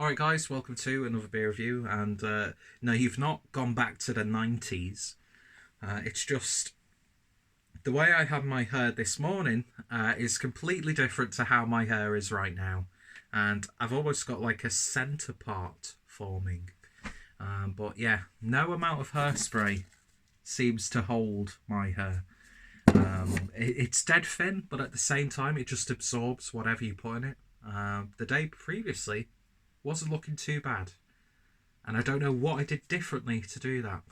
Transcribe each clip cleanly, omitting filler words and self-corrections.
Alright guys, welcome to another beer review, and no, you've not gone back to the 90s. It's just the way I had my hair this morning is completely different to how my hair is right now. And I've almost got like a centre part forming. But yeah, no amount of hairspray seems to hold my hair. It's dead thin, but at the same time it just absorbs whatever you put in it. The day previously wasn't looking too bad, and I don't know what I did differently to do that.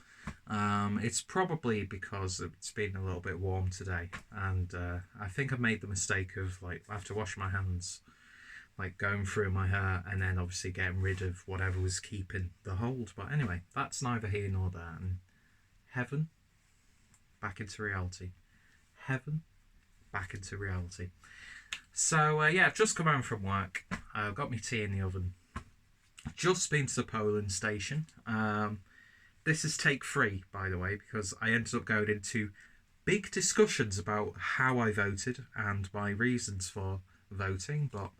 It's probably because it's been a little bit warm today, and I think I've made the mistake of, like, I have to wash my hands, like going through my hair and then obviously getting rid of whatever was keeping the hold. But anyway, that's neither here nor there. And heaven, back into reality. Heaven, back into reality. So yeah, I've just come home from work. Got my tea in the oven. Just been to the polling station. This is take 3, by the way, because I ended up going into big discussions about how I voted and my reasons for voting, but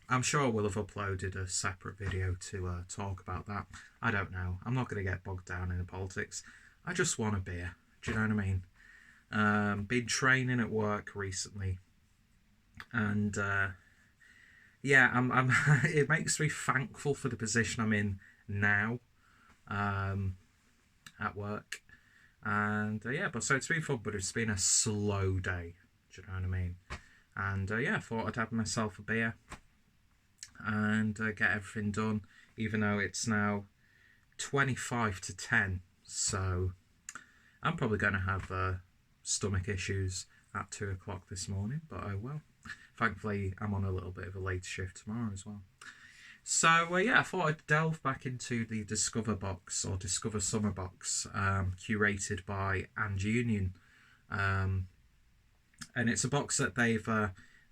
I'm sure I will have uploaded a separate video to talk about that. I don't know. I'm not going to get bogged down in the politics. I just want a beer. Do you know what I mean? Been training at work recently, and yeah, I'm it makes me thankful for the position I'm in now, at work. And yeah, but so it's been fun, but it's been a slow day. Do you know what I mean? And yeah, I thought I'd have myself a beer and get everything done, even though it's now 25 to 10. So I'm probably going to have stomach issues at 2 o'clock this morning, but oh well. Thankfully, I'm on a little bit of a late shift tomorrow as well. So yeah, I thought I'd delve back into the Discover box, or Discover Summer box, curated by And Union. And it's a box that they've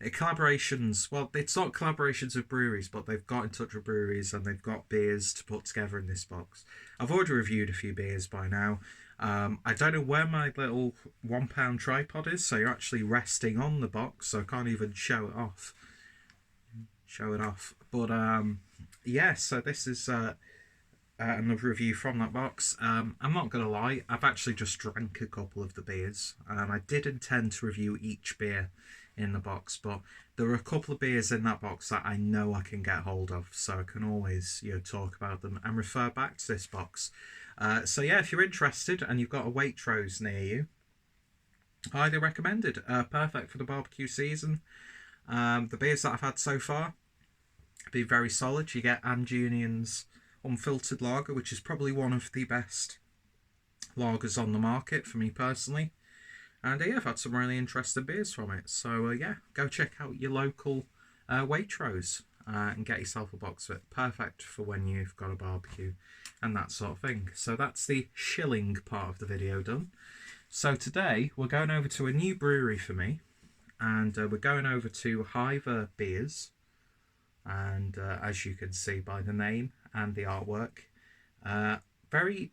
collaborations. Well, it's not collaborations with breweries, but they've got in touch with breweries and they've got beers to put together in this box. I've already reviewed a few beers by now. I don't know where my little £1 tripod is, so you're actually resting on the box, so I can't even show it off. But yeah, so this is another review from that box. I'm not gonna lie, I've actually just drank a couple of the beers, and I did intend to review each beer in the box, but there are a couple of beers in that box that I know I can get hold of, so I can always, talk about them and refer back to this box. So yeah, if you're interested and you've got a Waitrose near you, highly recommended. Perfect for the barbecue season. The beers that I've had so far have been very solid. You get And Union's unfiltered lager, which is probably one of the best lagers on the market for me personally. And yeah, I've had some really interesting beers from it. So yeah, go check out your local Waitrose and get yourself a box of it. Perfect for when you've got a barbecue and that sort of thing. So that's the shilling part of the video done. So today we're going over to a new brewery for me, and we're going over to Hiver beers. And as you can see by the name and the artwork, very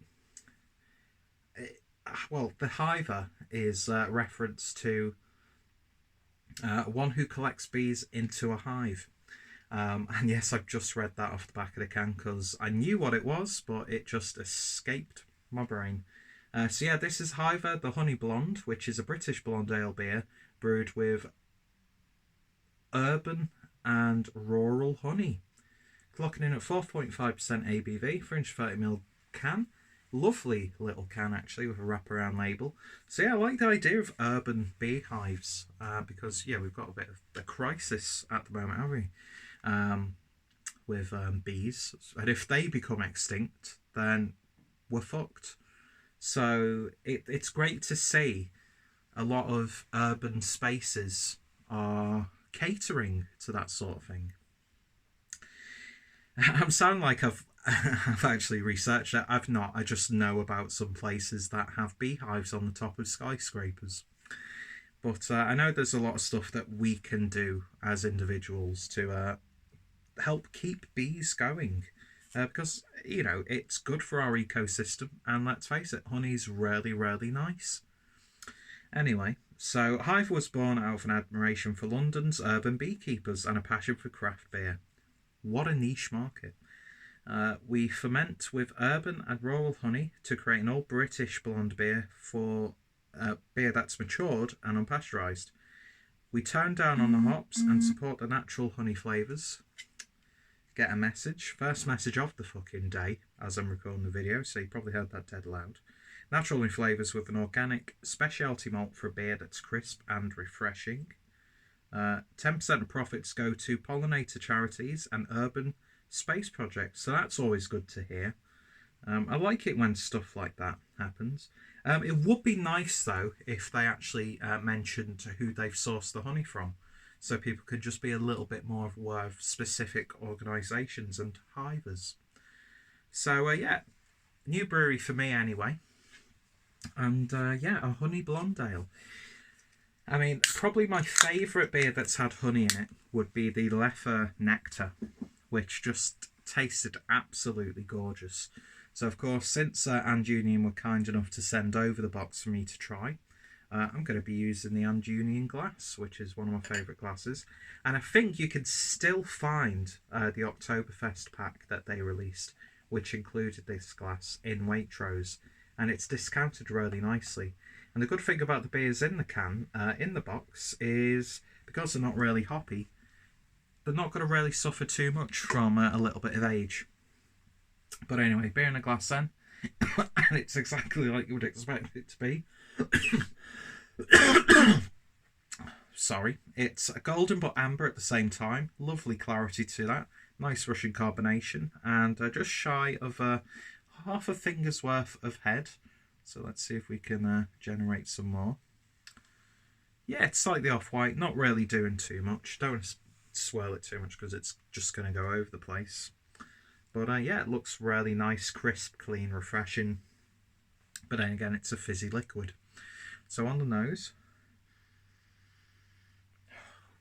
well, the Hiver is reference to one who collects bees into a hive. And yes, I've just read that off the back of the can because I knew what it was, but it just escaped my brain. So yeah, this is Hiver, the Honey Blonde, which is a British blonde ale beer brewed with urban and rural honey. Clocking in at 4.5% ABV, 330ml can. Lovely little can, actually, with a wraparound label. So yeah, I like the idea of urban beehives, because yeah, we've got a bit of a crisis at the moment, haven't we? With bees, and if they become extinct, then we're fucked. So it's great to see a lot of urban spaces are catering to that sort of thing. I'm sounding like I've actually researched it. I've not. I just know about some places that have beehives on the top of skyscrapers. But I know there's a lot of stuff that we can do as individuals to help keep bees going, because it's good for our ecosystem, and let's face it, honey's really nice. Anyway, so Hive was born out of an admiration for London's urban beekeepers and a passion for craft beer. What a niche market. We ferment with urban and rural honey to create an old British blonde beer for beer that's matured and unpasteurised. We tone down on the hops and support the natural honey flavours. Get a message. First message of the fucking day as I'm recording the video, so you probably heard that dead loud. Natural honey flavours with an organic specialty malt for a beer that's crisp and refreshing. 10% of profits go to pollinator charities and urban space projects, so that's always good to hear. I like it when stuff like that happens. It would be nice though if they actually mentioned who they've sourced the honey from, so people could just be a little bit more aware of specific organisations and hivers. So yeah, new brewery for me anyway. And yeah, a honey blonde ale. I mean, probably my favourite beer that's had honey in it would be the Leffe Nectar, which just tasted absolutely gorgeous. So, of course, since And Union were kind enough to send over the box for me to try, I'm going to be using the And Union glass, which is one of my favourite glasses. And I think you can still find the Oktoberfest pack that they released, which included this glass in Waitrose, and it's discounted really nicely. And the good thing about the beers in the can, in the box, is because they're not really hoppy, they're not going to really suffer too much from a little bit of age. But anyway, beer in a glass then. And it's exactly like you would expect it to be. Sorry. It's a golden but amber at the same time. Lovely clarity to that. Nice Russian carbonation. And just shy of half a finger's worth of head. So let's see if we can generate some more. Yeah, it's slightly off-white. Not really doing too much. Don't want to swirl it too much because it's just going to go over the place. But yeah, it looks really nice, crisp, clean, refreshing. But then again, it's a fizzy liquid. So on the nose.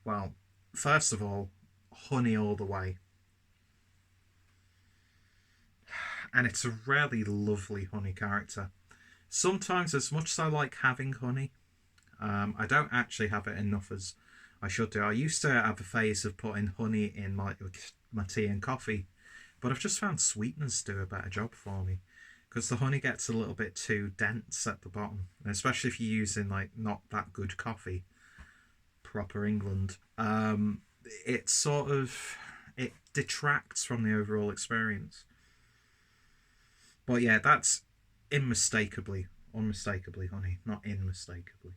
Well, first of all, honey all the way. And it's a really lovely honey character. Sometimes, as much as I like having honey, I don't actually have it enough as I should do. I used to have a phase of putting honey in my tea and coffee, but I've just found sweeteners do a better job for me, because the honey gets a little bit too dense at the bottom, and especially if you're using like not that good coffee, proper England. It detracts from the overall experience. But yeah, that's unmistakably honey, not unmistakably.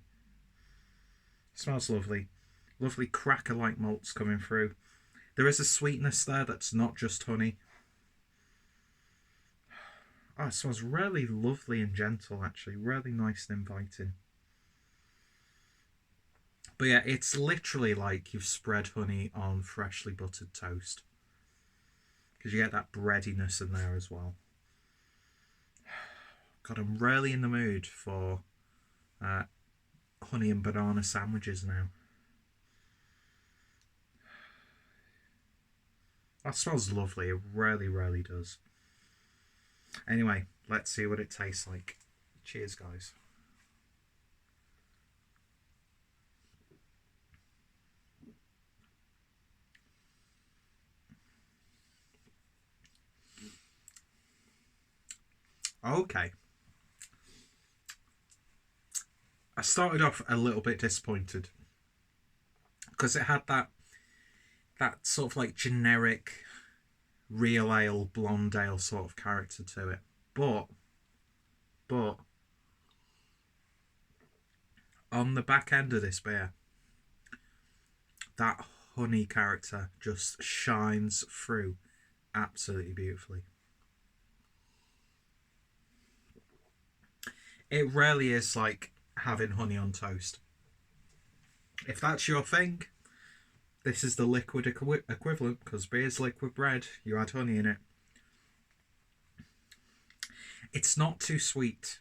Smells lovely. Lovely cracker-like malts coming through. There is a sweetness there that's not just honey. Oh, it smells really lovely and gentle, actually. Really nice and inviting. But yeah, it's literally like you've spread honey on freshly buttered toast, because you get that breadiness in there as well. God, I'm really in the mood for honey and banana sandwiches now. That smells lovely. It really, really does. Anyway, let's see what it tastes like. Cheers, guys. Okay. I started off a little bit disappointed because it had that sort of like generic real ale, blonde ale sort of character to it. But on the back end of this beer, that honey character just shines through absolutely beautifully. It really is like having honey on toast. If that's your thing, this is the liquid equivalent, because beer's liquid bread. You add honey in it. It's not too sweet,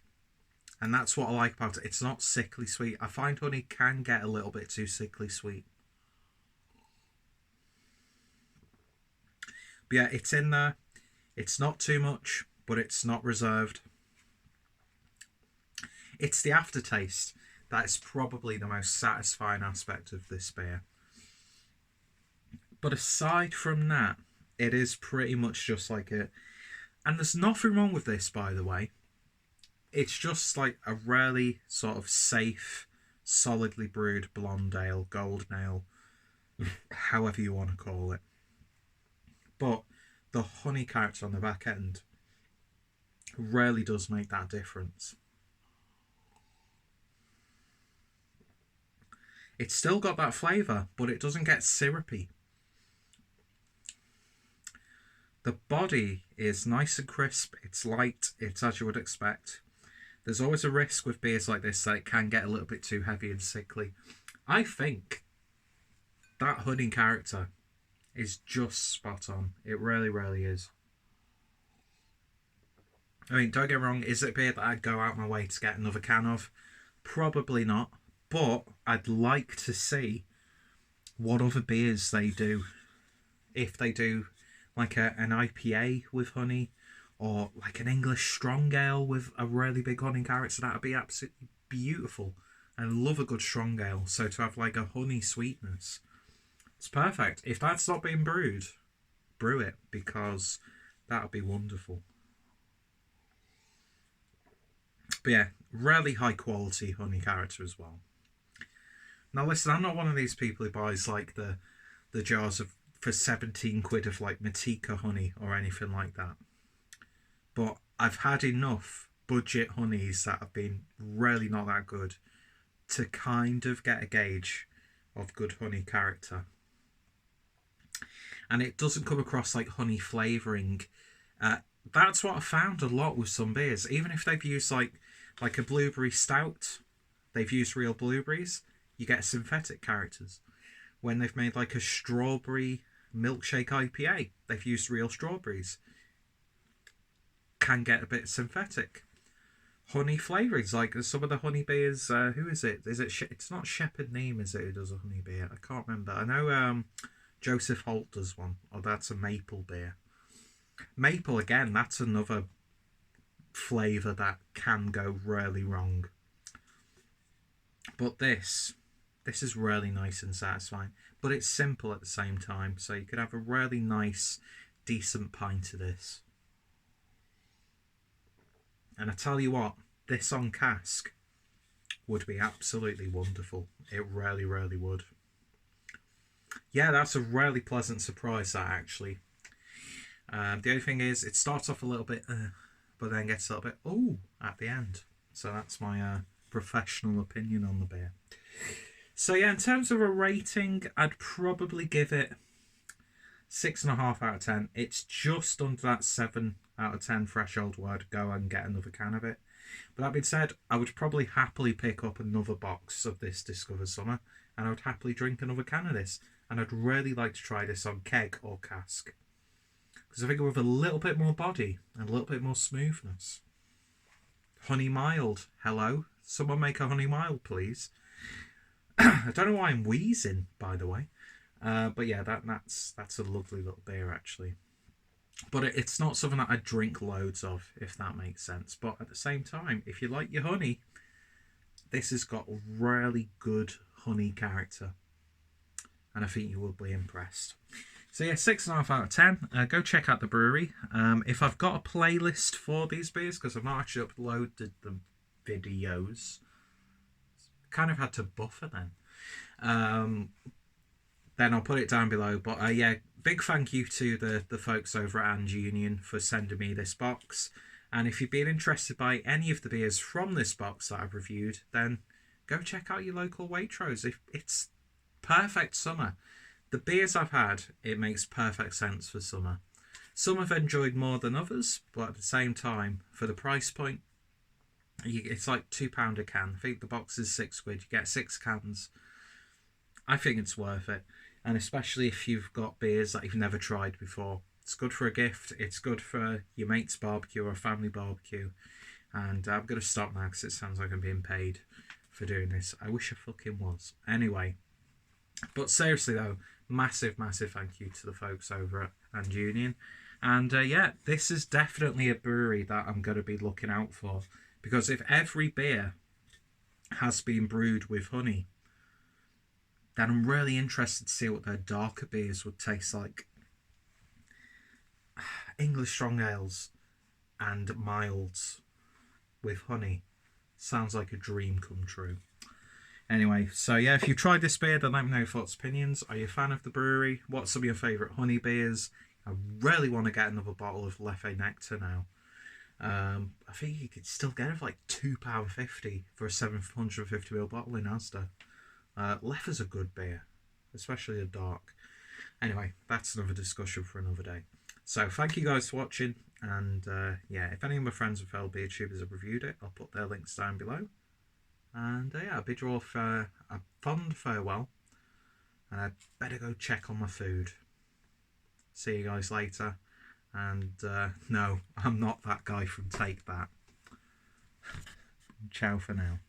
and that's what I like about it. It's not sickly sweet. I find honey can get a little bit too sickly sweet. But yeah, it's in there. It's not too much, but it's not reserved. It's the aftertaste that is probably the most satisfying aspect of this beer. But aside from that, It is pretty much just like it. And there's nothing wrong with this, by the way. It's just like a really sort of safe, solidly brewed blonde ale, golden ale, however you want to call it. But the honey character on the back end really does make that difference. It's still got that flavour, but it doesn't get syrupy. The body is nice and crisp. It's light. It's as you would expect. There's always a risk with beers like this that it can get a little bit too heavy and sickly. I think that honey character is just spot on. It really, really is. I mean, don't get me wrong, is it a beer that I'd go out my way to get another can of? Probably not. But I'd like to see what other beers they do. If they do like an IPA with honey, or like an English strong ale with a really big honey character, that would be absolutely beautiful. I love a good strong ale, so to have like a honey sweetness, it's perfect. If that's not being brewed, brew it, because that would be wonderful. But yeah, really high quality honey character as well. Now listen, I'm not one of these people who buys like the jars of for 17 quid of like Matika honey or anything like that. But I've had enough budget honeys that have been really not that good to kind of get a gauge of good honey character. And it doesn't come across like honey flavouring. That's what I found a lot with some beers. Even if they've used like a blueberry stout, they've used real blueberries, you get synthetic characters. When they've made like a strawberry milkshake IPA, they've used real strawberries. Can get a bit synthetic. Honey flavourings, like some of the honey beers. Who is it? It's not Shepherd Neame, is it? Who does a honey beer? I can't remember. I know Joseph Holt does one. Oh, that's a maple beer. Maple again. That's another flavour that can go really wrong. But this is really nice and satisfying. But it's simple at the same time, so you could have a really nice, decent pint of this. And I tell you what, this on cask would be absolutely wonderful. It really, really would. Yeah, that's a really pleasant surprise, that actually. The only thing is, it starts off a little bit, but then gets a little bit, ooh, at the end. So that's my professional opinion on the beer. So yeah, in terms of a rating, I'd probably give it 6.5 out of 10. It's just under that 7 out of 10 threshold where I'd go and get another can of it. But that being said, I would probably happily pick up another box of this Discover Summer, and I would happily drink another can of this. And I'd really like to try this on keg or cask, because I think with a little bit more body and a little bit more smoothness. Honey mild, hello? Someone make a honey mild, please. I don't know why I'm wheezing, by the way. But yeah, that's a lovely little beer, actually. But it's not something that I drink loads of, if that makes sense. But at the same time, if you like your honey, this has got really good honey character. And I think you will be impressed. So yeah, 6.5 out of 10. Go check out the brewery. If I've got a playlist for these beers, because I've not actually uploaded the videos, kind of had to buffer then. Then I'll put it down below. But yeah, big thank you to the folks over at And Union for sending me this box. And if you've been interested by any of the beers from this box that I've reviewed, then go check out your local Waitrose. It's perfect summer. The beers I've had, it makes perfect sense for summer. Some I've enjoyed more than others, but at the same time, for the price point, it's like £2 a can. I think the box is £6. You get 6 cans. I think it's worth it. And especially if you've got beers that you've never tried before. It's good for a gift. It's good for your mate's barbecue or a family barbecue. And I'm going to stop now because it sounds like I'm being paid for doing this. I wish I fucking was. Anyway. But seriously though, massive thank you to the folks over at And Union. And yeah, this is definitely a brewery that I'm going to be looking out for. Because if every beer has been brewed with honey, then I'm really interested to see what their darker beers would taste like. English strong ales and milds with honey. Sounds like a dream come true. Anyway, so yeah, if you've tried this beer, then let me know your thoughts, opinions. Are you a fan of the brewery? What's some of your favourite honey beers? I really want to get another bottle of Leffe Nectar now. I think you could still get it for like £2.50 for a 750ml bottle in Asda. Leffe's a good beer, especially a dark. Anyway, that's another discussion for another day. So thank you guys for watching, and yeah, if any of my friends and fellow beer tubers have reviewed it, I'll put their links down below. And yeah, I bid you all a fond farewell, and I'd better go check on my food. See you guys later. And no, I'm not that guy from Take That. Ciao for now.